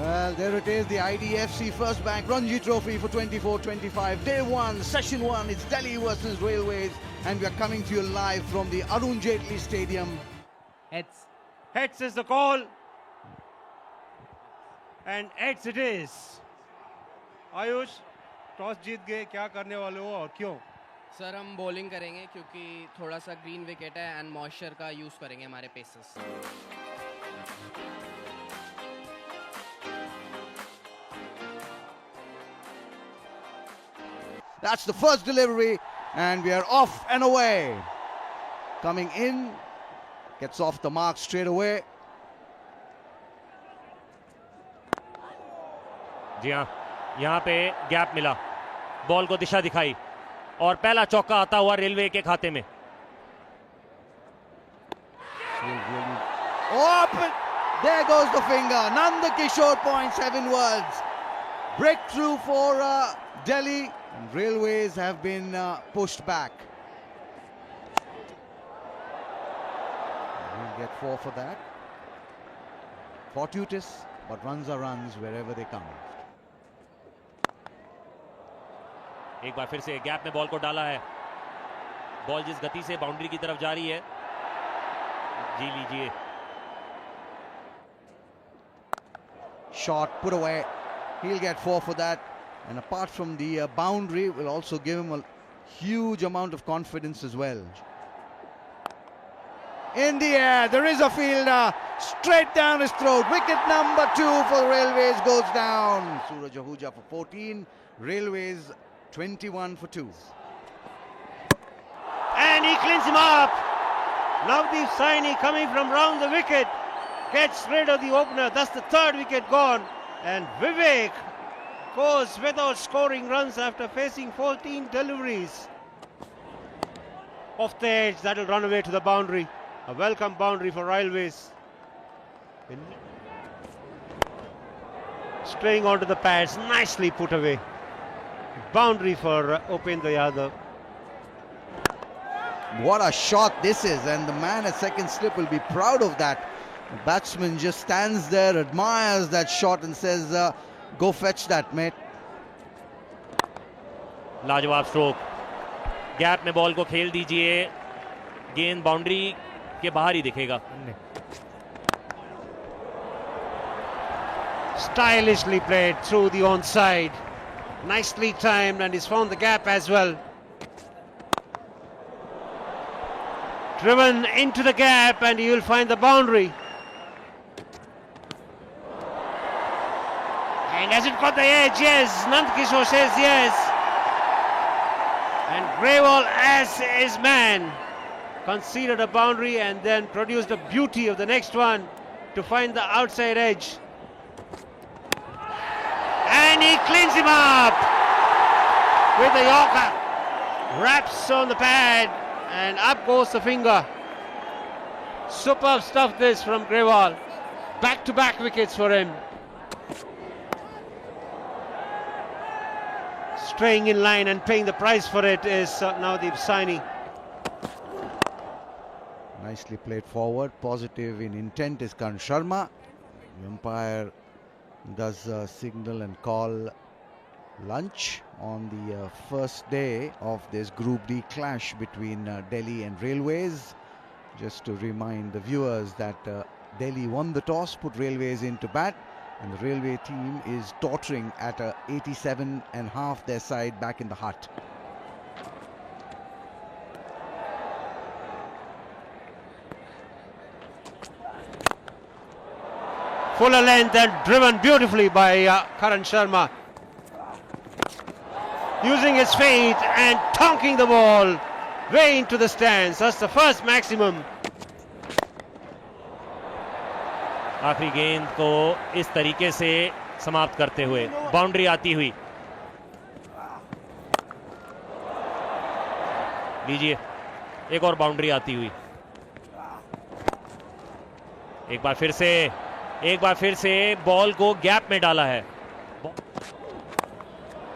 Well, there it is, the IDFC First Bank Ranji Trophy for 24-25. Day 1, Session 1. It's Delhi versus Railways, and we are coming to you live from the Arun Jaitley Stadium. Heads. Heads is the call. And heads it is. Ayush, toss जीत गए, क्या करने वाले हो और क्यों? Sir हम bowling करेंगे क्योंकि थोड़ा सा ग्रीन विकेट है एंड मॉइस्चर का यूज़ करेंगे हमारे pacers. That's the first delivery, and we are off and away. Coming in, gets off the mark straight away. जी हाँ, यहाँ पे गैप मिला, बॉल को दिशा दिखाई और पहला चौका आता हुआ रेलवे के खाते में. Open! There goes the finger. Nanda Kishore points heavenwards. Breakthrough for Delhi. And Railways have been pushed back. We'll get 4 for that. Fortuitous, but runs are runs wherever they come. एक बार फिर से gap में ball को डाला है. Ball जिस गति से बाउंड्री की तरफ जा रही है, जी लीजिए. Shot put away. He'll get 4 for that. And apart from the boundary, will also give him a huge amount of confidence as well. In the air, there is a fielder straight down his throat. Wicket number 2 for Railways goes down. Suraj Ahuja for 14. Railways 21 for 2. And he cleans him up. Navdeep Saini coming from round the wicket gets rid of the opener. That's the 3rd wicket gone. And Vivek goes without scoring runs after facing 14 deliveries. Off the edge, that'll run away to the boundary. A welcome boundary for Railways. Straying onto the pads, nicely put away. Boundary for Upendra Yadav. What a shot this is, and the man at second slip will be proud of that. The batsman just stands there, admires that shot and says, go fetch that, mate. लाजवाब stroke. Gap में ball को खेल दीजिए, गेंद boundary के बाहर ही दिखेगा. Stylishly played through the onside. Nicely timed, and he's found the gap as well. Driven into the gap, and he will find the boundary. And has it got the edge? Yes. Nandkishore says yes. And Grewal, as his man, conceded a boundary and then produced the beauty of the next one to find the outside edge. And he cleans him up with the Yorker. Wraps on the pad and up goes the finger. Superb stuff this from Grewal. Back-to-back wickets for him. Straying in line and paying the price for it is Navdeep Saini. Nicely played forward. Positive in intent is Karan Sharma. The umpire does signal and call lunch on the first day of this Group D clash between Delhi and Railways. Just to remind the viewers that Delhi won the toss, put Railways into bat, and the Railway team is tottering at 87.5, their side back in the hut. Fuller length and driven beautifully by Karan Sharma. Using his feet and tonking the ball way into the stands. That's the first maximum. आखिरी गेंद को इस तरीके से समाप्त करते हुए boundary आती हुई. लीजिए, एक और बाउंड्री आती हुई. एक बार फिर से बॉल को गैप में डाला है.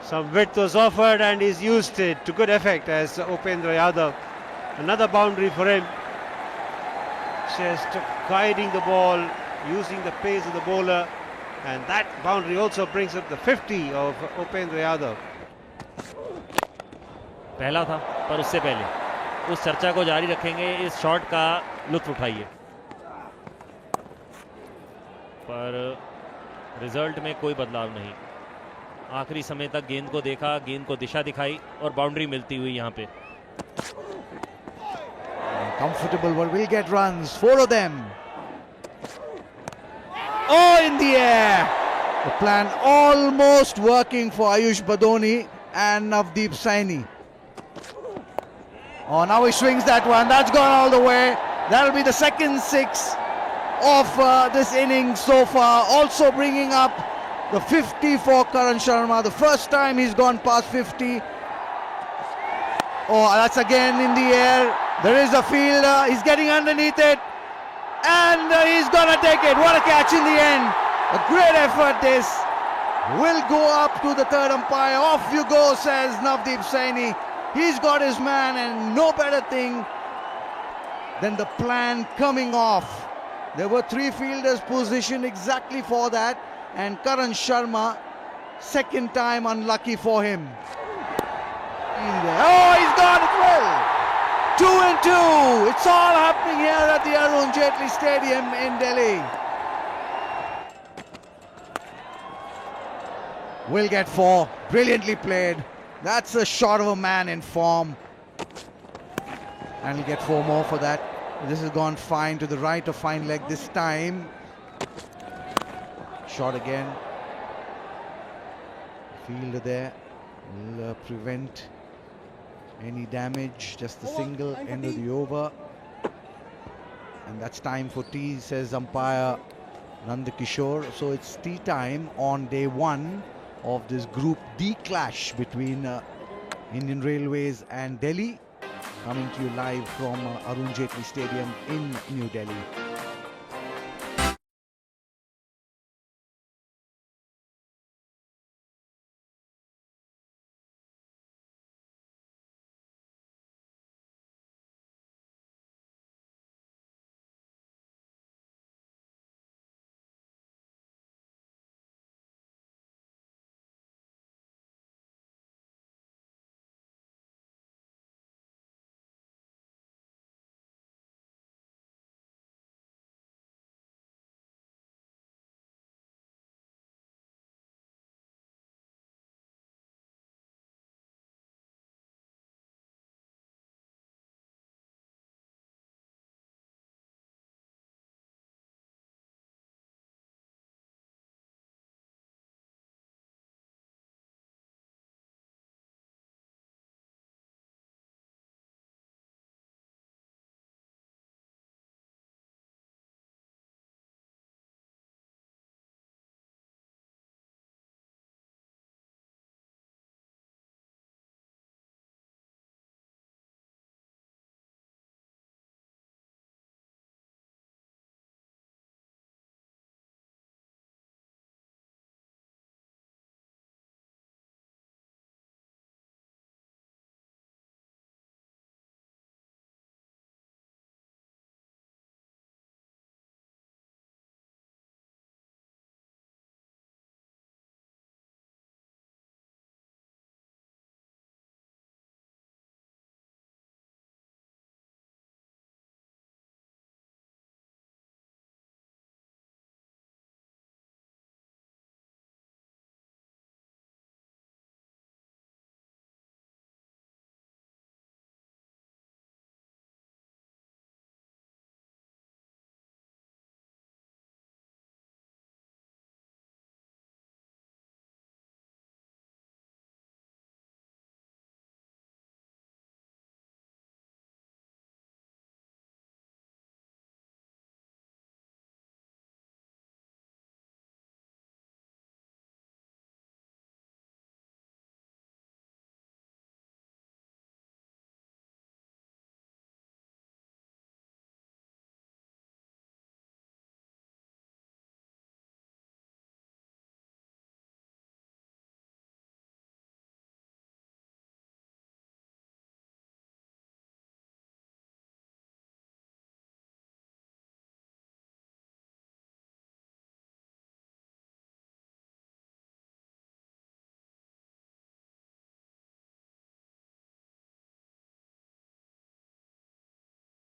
Some width was offered and he's used it to good effect as Upendra Yadav. Another boundary for him. Just guiding the ball, using the pace of the bowler And that boundary also brings up the 50 of Upendra Yadav. पहला था, पर उससे पहले उस चर्चा को जारी रखेंगे, इस शॉट का लुत्फ उठाइए। पर रिजल्ट में कोई बदलाव नहीं। आखिरी समय तक गेंद को देखा, गेंद को दिशा दिखाई और बाउंड्री मिलती हुई यहाँ पे। Comfortable, but will get runs. 4 of them. Oh, in the air. The plan almost working for Ayush Badoni and Navdeep Saini. Oh, now he swings that one. That's gone all the way. That'll be the second 6 of this innings so far. Also bringing up the 50 for Karan Sharma. The first time he's gone past 50. Oh, that's again in the air. There is a fielder. He's getting underneath it. And he's going to take it. What a catch in the end. A great effort this. Will go up to the third umpire. Off you go, says Navdeep Saini. He's got his man, and no better thing than the plan coming off. There were 3 fielders positioned exactly for that, and Karan Sharma, second time unlucky for him. Oh, he's got it well. 2 and 2. It's all happening here at the Arun Jaitley Stadium in Delhi. Will get 4. Brilliantly played. That's a shot of a man in form. And he'll get 4 more for that. This has gone fine to the right of fine leg this time. Shot again. Fielder there will prevent any damage. Just the single end of the over. And that's time for tea, says umpire Nandakishore. So it's tea time on day 1 of this Group D clash between Indian Railways and Delhi. Coming to you live from Arun Jaitley Stadium in New Delhi.